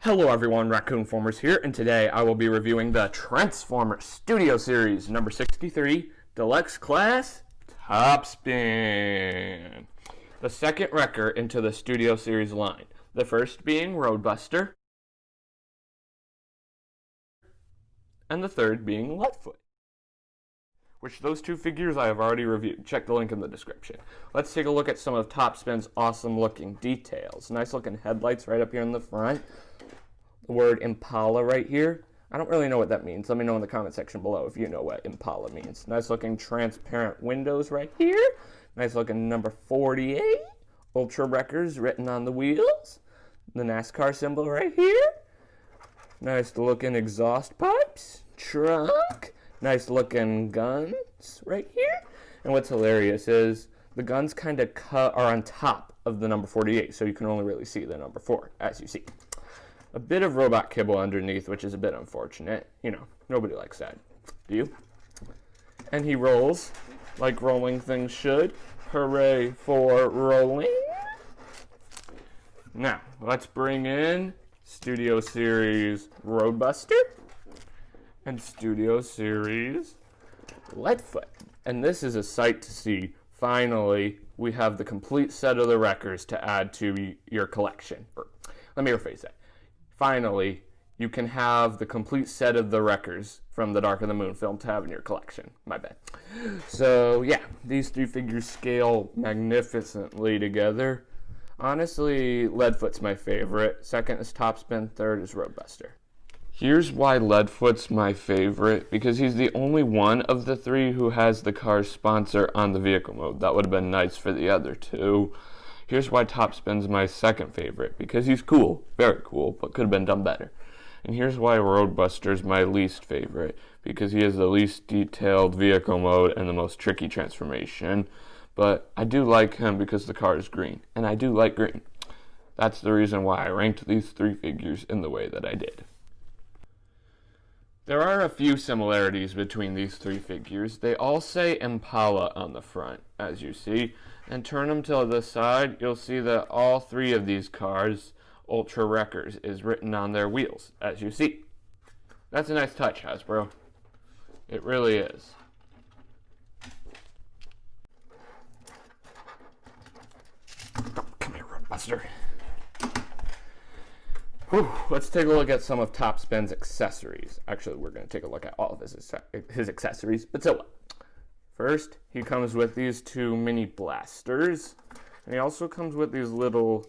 Hello everyone, Raccoon-Formers here, and today I will be reviewing the Transformers Studio Series number 63, Deluxe Class, Topspin. The second wrecker into the Studio Series line, the first being Roadbuster, and the third being Leadfoot, which those two figures I have already reviewed. Check the link in the description. Let's take a look at some of Topspin's awesome looking details. Nice looking headlights right up here in the front. The word Impala right here. I don't really know what that means. Let me know in the comment section below if you know what Impala means. Nice looking transparent windows right here. Nice looking number 48. Ultra Wreckers written on the wheels. The NASCAR symbol right here. Nice looking exhaust pipes. Trunk. Nice looking guns right here. And what's hilarious is the guns kind of are on top of the number 48, so you can only really see the number 4, as you see. A bit of robot kibble underneath, which is a bit unfortunate. You know, nobody likes that. Do you? And he rolls like rolling things should. Hooray for rolling. Now, let's bring in Studio Series Roadbuster and Studio Series Leadfoot. And this is a sight to see. Finally, we have the complete set of the wreckers to add to your collection. Let me rephrase that. Finally, you can have the complete set of the wreckers from the Dark of the Moon film to have in your collection. My bad. So, yeah, these three figures scale magnificently together. Honestly, Leadfoot's my favorite. Second is Topspin. Third is Roadbuster. Here's why Leadfoot's my favorite, because he's the only one of the three who has the car's sponsor on the vehicle mode. That would have been nice for the other two. Here's why Topspin's my second favorite, because he's cool, very cool, but could have been done better. And here's why Roadbuster's my least favorite, because he has the least detailed vehicle mode and the most tricky transformation. But I do like him because the car is green, and I do like green. That's the reason why I ranked these three figures in the way that I did. There are a few similarities between these three figures. They all say Impala on the front, as you see. And turn them to the side, you'll see that all three of these cars, Ultra Wreckers, is written on their wheels, as you see. That's a nice touch, Hasbro. It really is. Come here, Roadbuster. Whew, let's take a look at some of Topspin's accessories. Actually, we're going to take a look at all of his accessories, but so what? First, he comes with these two mini blasters, and he also comes with these little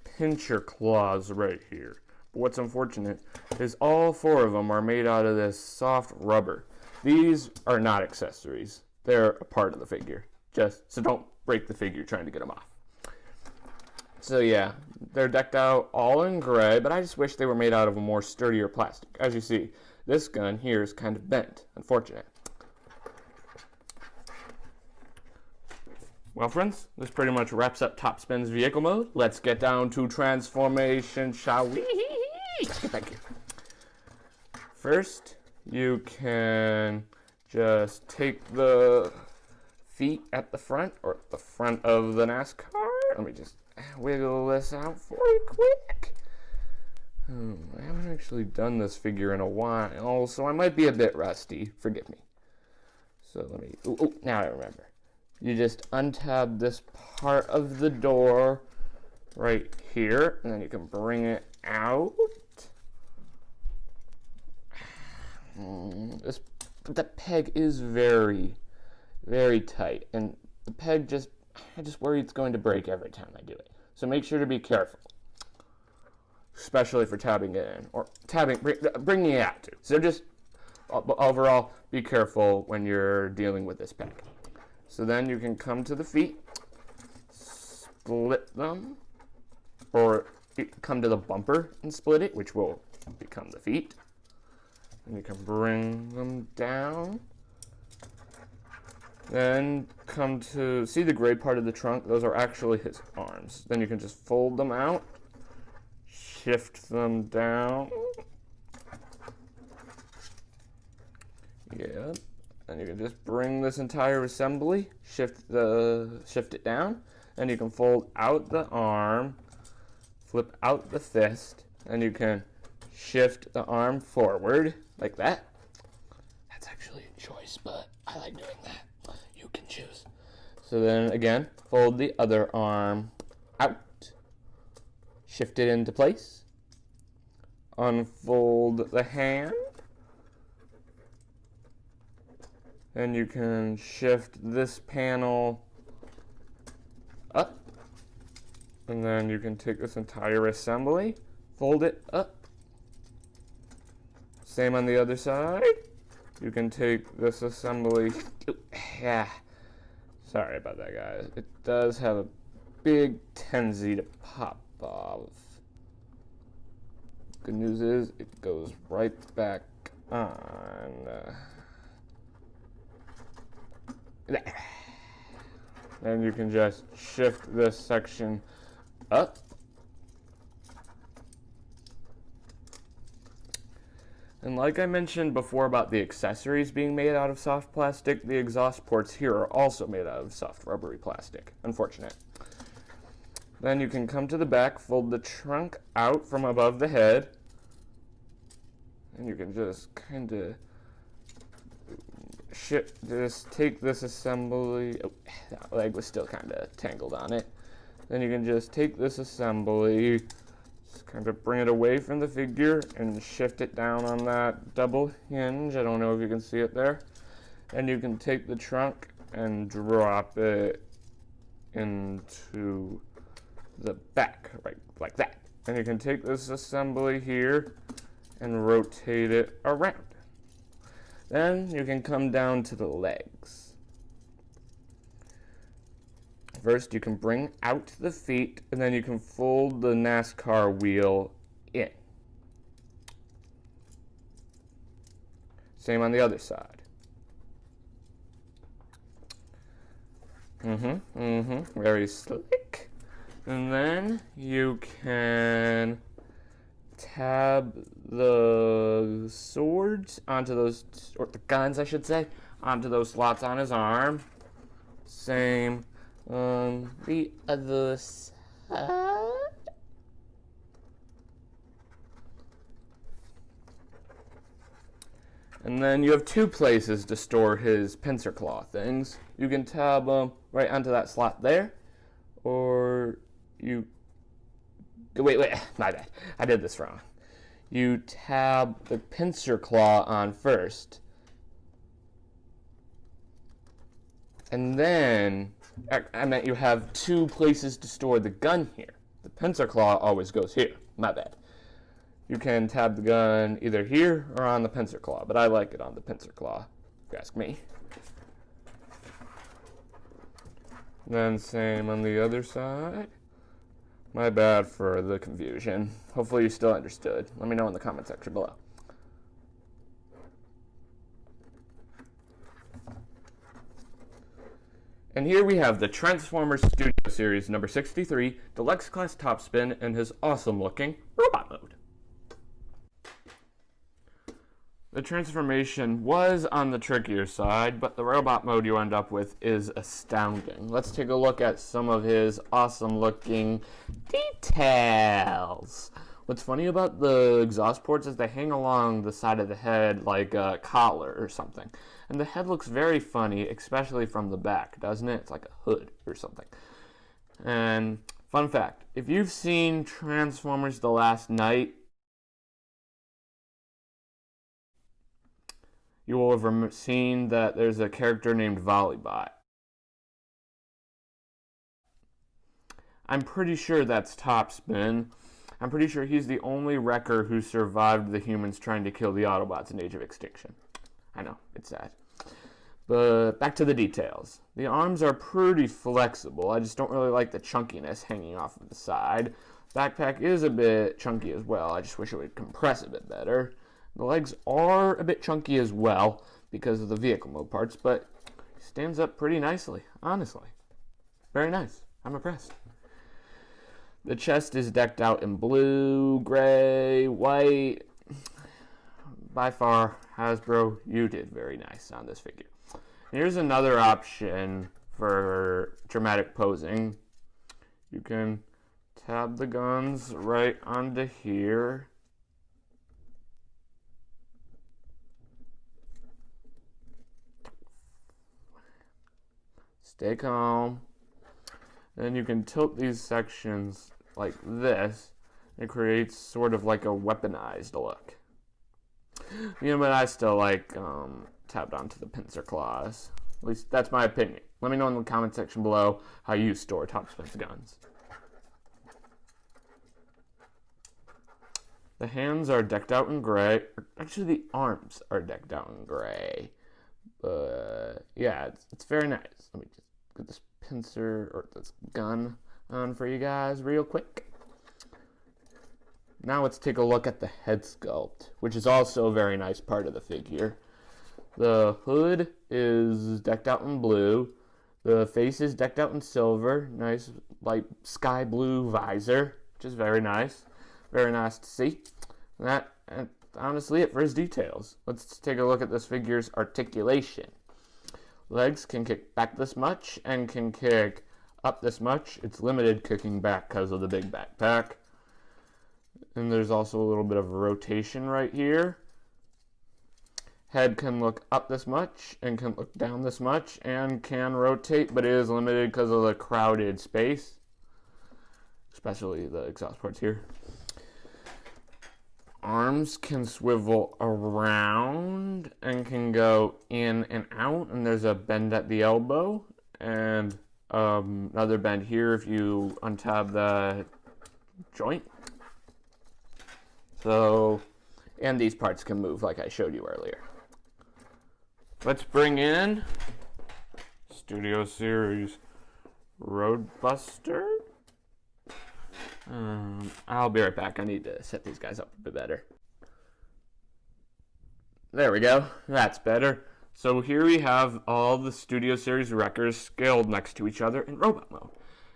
pincher claws right here. But what's unfortunate is all four of them are made out of this soft rubber. These are not accessories. They're a part of the figure. So don't break the figure trying to get them off. So yeah, they're decked out all in gray, but I just wish they were made out of a more sturdier plastic. As you see, this gun here is kind of bent. Unfortunate. Well, friends, this pretty much wraps up Topspin's vehicle mode. Let's get down to transformation, shall we? Thank you. First, you can just take the feet at the front, or the front of the NASCAR. Let me just wiggle this out for you quick. I haven't actually done this figure in a while, so I might be a bit rusty. Forgive me. So let me, now I remember. You just untab this part of the door right here, and then you can bring it out. The peg is very, very tight, and the peg I just worry it's going to break every time I do it. So make sure to be careful, especially for tabbing it in, or bringing it out too. So just overall, be careful when you're dealing with this peg. So then you can come to the feet, split them, or come to the bumper and split it, which will become the feet. And you can bring them down. Then come to, see the gray part of the trunk? Those are actually his arms. Then you can just fold them out, shift them down. Yep. And you can just bring this entire assembly, shift it down, and you can fold out the arm, flip out the fist, and you can shift the arm forward like that. That's actually a choice, but I like doing that. You can choose. So then again, fold the other arm out, shift it into place, unfold the hand, and you can shift this panel up, and then you can take this entire assembly, fold it up. Same on the other side. You can take this assembly. Yeah, sorry about that, guys. It does have a big tendency to pop off. Good news is it goes right back on. There. And you can just shift this section up. And like I mentioned before about the accessories being made out of soft plastic, the exhaust ports here are also made out of soft rubbery plastic. Unfortunate. Then you can come to the back, fold the trunk out from above the head, and you can just kind of just take this assembly. Oh, that leg was still kind of tangled on it. Then you can just take this assembly, just kind of bring it away from the figure and shift it down on that double hinge. I don't know if you can see it there. And you can take the trunk and drop it into the back, right, like that. And you can take this assembly here and rotate it around. Then you can come down to the legs. First, you can bring out the feet, and then you can fold the NASCAR wheel in. Same on the other side. Very slick. And then you can tab the swords onto those, or the guns I should say, onto those slots on his arm. Same on the other side. And then you have two places to store his pincer claw things. You can tab them right onto that slot there, or you, wait, my bad, I did this wrong. You tab the pincer claw on first, and then, I meant you have two places to store the gun here. The pincer claw always goes here, my bad. You can tab the gun either here or on the pincer claw, but I like it on the pincer claw, if you ask me. Then same on the other side. My bad for the confusion. Hopefully you still understood. Let me know in the comment section below. And here we have the Transformers Studio Series number 63, Deluxe Class Topspin, and his awesome looking robot mode. The transformation was on the trickier side, but the robot mode you end up with is astounding. Let's take a look at some of his awesome looking details. What's funny about the exhaust ports is they hang along the side of the head like a collar or something. And the head looks very funny, especially from the back, doesn't it? It's like a hood or something. And fun fact, if you've seen Transformers The Last Night, you will have seen that there's a character named Volleybot. I'm pretty sure that's Topspin. I'm pretty sure he's the only wrecker who survived the humans trying to kill the Autobots in Age of Extinction. I know, it's sad. But back to the details. The arms are pretty flexible. I just don't really like the chunkiness hanging off of the side. Backpack is a bit chunky as well. I just wish it would compress a bit better. The legs are a bit chunky as well because of the vehicle mode parts, but stands up pretty nicely, honestly. Very nice. I'm impressed. The chest is decked out in blue, gray, white. By far, Hasbro, you did very nice on this figure. Here's another option for dramatic posing. You can tab the guns right onto here. Stay calm. Then you can tilt these sections like this. It creates sort of like a weaponized look. But I still like tabbed onto the pincer claws. At least that's my opinion. Let me know in the comment section below how you store Topspin's guns. The hands are decked out in gray. Actually, the arms are decked out in gray. Yeah, it's very nice. Let me just get this pincer or this gun on for you guys real quick. Now let's take a look at the head sculpt, which is also a very nice part of the figure. The hood is decked out in blue. The face is decked out in silver. Nice light sky blue visor, which is very nice. Very nice to see. And honestly it for his details. Let's take a look at this figure's articulation. Legs can kick back this much and can kick up this much. It's limited kicking back because of the big backpack. And there's also a little bit of rotation right here. Head can look up this much and can look down this much and can rotate, but it is limited because of the crowded space, especially the exhaust ports here. Arms can swivel around and can go in and out, and there's a bend at the elbow and another bend here if you untab the joint. So, and these parts can move like I showed you earlier. Let's bring in Studio Series Roadbuster. I'll be right back. I need to set these guys up a bit better. There we go. That's better. So here we have all the Studio Series wreckers scaled next to each other in robot mode.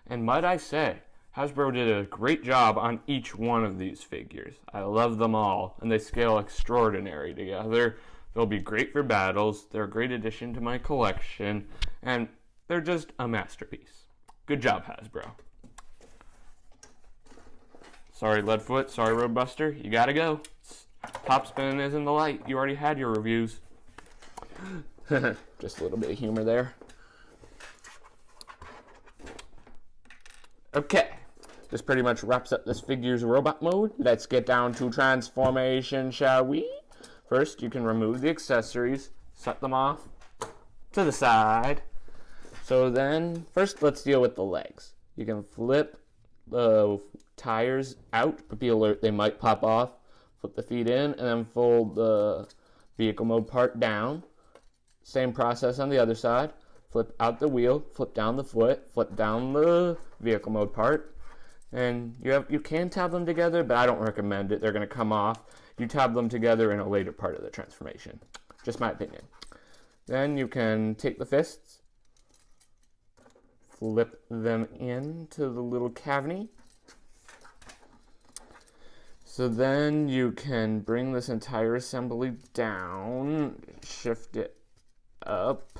And might I say, Hasbro did a great job on each one of these figures. I love them all, and they scale extraordinary together. They'll be great for battles. They're a great addition to my collection, and they're just a masterpiece. Good job, Hasbro. Sorry, Leadfoot. Sorry, Roadbuster. You gotta go. Topspin is in the light. You already had your reviews. Just a little bit of humor there. Okay. This pretty much wraps up this figure's robot mode. Let's get down to transformation, shall we? First, you can remove the accessories, set them off to the side. So then, first let's deal with the legs. You can flip the tires out, but be alert, they might pop off. Flip the feet in, and then fold the vehicle mode part down. Same process on the other side. Flip out the wheel, flip down the foot, flip down the vehicle mode part. And you can tab them together, but I don't recommend it. They're going to come off. You tab them together in a later part of the transformation. Just my opinion. Then you can take the fists, flip them into the little cavity. So then you can bring this entire assembly down, shift it up.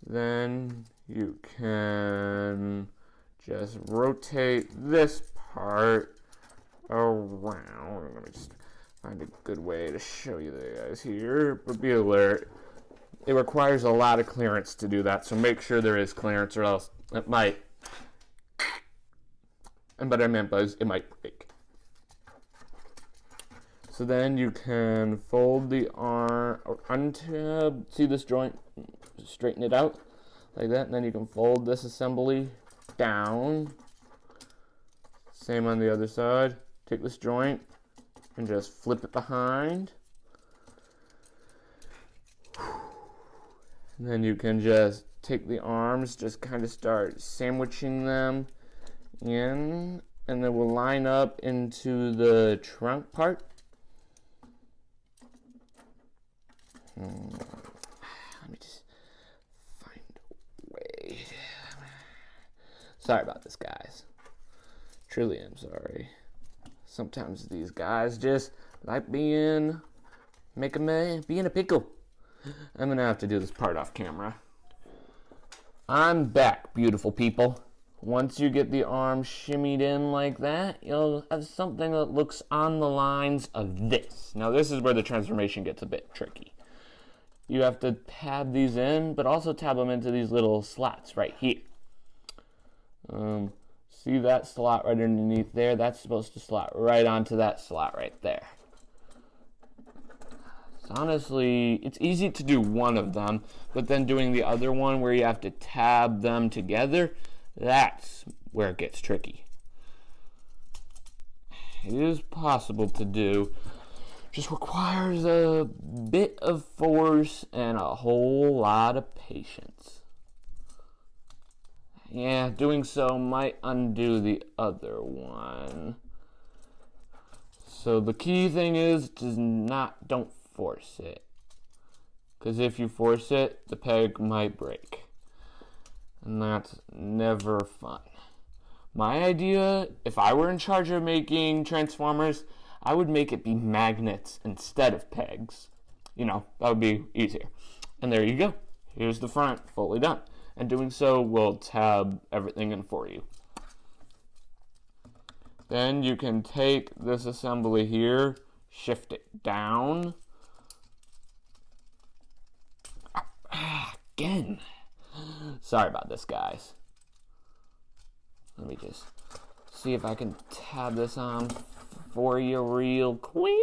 Then you can just rotate this part around. Let me just find a good way to show you the guys here, but be alert. It requires a lot of clearance to do that, so make sure there is clearance or else it might, and what I meant was it might break. So then you can fold the arm, or untab, see this joint, straighten it out like that, and then you can fold this assembly down. Same on the other side. Take this joint and just flip it behind. And then you can just take the arms, just kind of start sandwiching them in, and then we'll line up into the trunk part. Let me just find a way. Sorry about this, guys. Truly am sorry. Sometimes these guys just like being a pickle. I'm gonna have to do this part off camera. I'm back, beautiful people. Once you get the arm shimmied in like that, you'll have something that looks on the lines of this. Now this is where the transformation gets a bit tricky. You have to tab these in, but also tab them into these little slots right here. See that slot right underneath there? That's supposed to slot right onto that slot right there. So honestly, it's easy to do one of them, but then doing the other one where you have to tab them together, that's where it gets tricky. It is possible to do, just requires a bit of force and a whole lot of patience. Yeah, doing so might undo the other one. So the key thing is don't force it. Because if you force it, the peg might break. And that's never fun. My idea, if I were in charge of making Transformers, I would make it be magnets instead of pegs. You know, that would be easier. And there you go. Here's the front, fully done. And doing so will tab everything in for you. Then you can take this assembly here, shift it down. Again. Sorry about this, guys. Let me just see if I can tab this on for you real quick.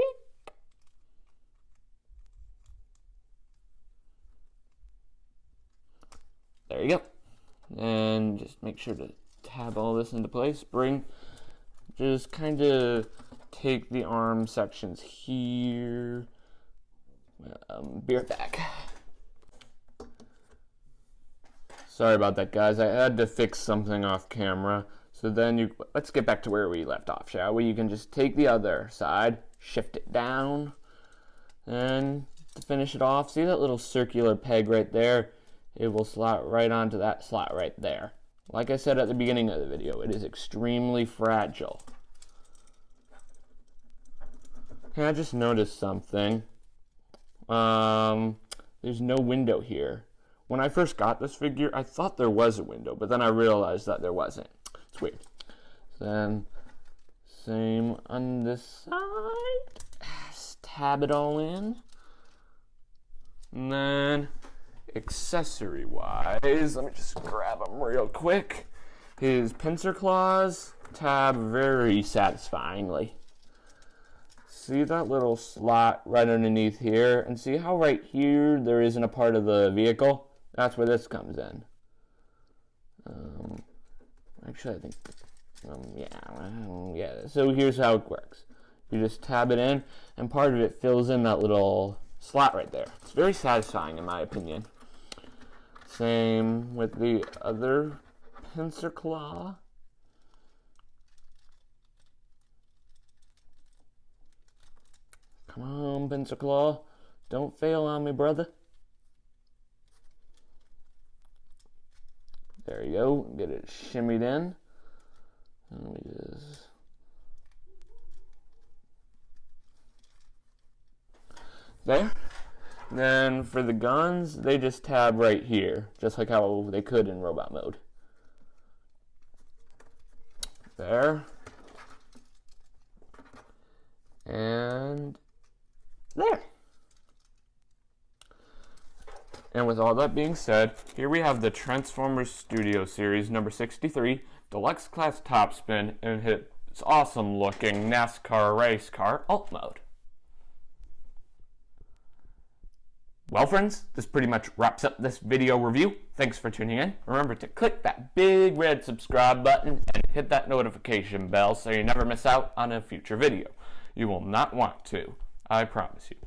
There you go. And just make sure to tab all this into place. Just kind of take the arm sections here. Be right back. Sorry about that, guys. I had to fix something off camera. So then let's get back to where we left off, shall we? You can just take the other side, shift it down, and to finish it off, see that little circular peg right there? It will slot right onto that slot right there. Like I said at the beginning of the video, it is extremely fragile. Hey, I just noticed something. There's no window here. When I first got this figure, I thought there was a window, but then I realized that there wasn't. It's weird. Then, same on this side. Just tab it all in. And then, accessory-wise, let me just grab them real quick. His pincer claws tab very satisfyingly. See that little slot right underneath here? And see how right here there isn't a part of the vehicle? That's where this comes in. Actually, I think, yeah. So here's how it works. You just tab it in, and part of it fills in that little slot right there. It's very satisfying, in my opinion. Same with the other pincer claw. Come on, pincer claw. Don't fail on me, brother. There you go. Get it shimmied in. And let me just... There. Then for the guns, they just tab right here, just like how they could in robot mode. There. And there. And with all that being said, here we have the Transformers Studio Series number 63, Deluxe Class Topspin, in its awesome looking NASCAR race car alt mode. Well friends, this pretty much wraps up this video review. Thanks for tuning in. Remember to click that big red subscribe button and hit that notification bell so you never miss out on a future video. You will not want to, I promise you.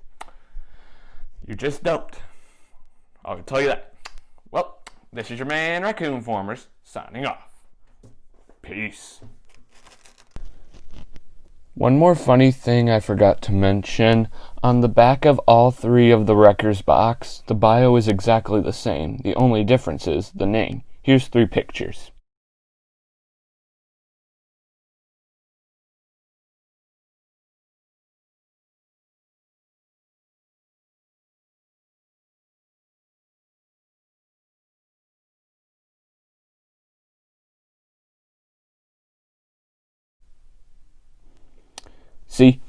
You just don't. I'll tell you that. Well, this is your man Raccoon-Formers signing off. Peace. One more funny thing I forgot to mention. On the back of all three of the Wreckers box, the bio is exactly the same. The only difference is the name. Here's 3 pictures. See?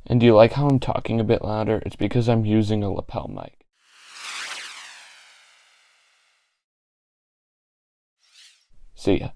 And do you like how I'm talking a bit louder? It's because I'm using a lapel mic. See ya.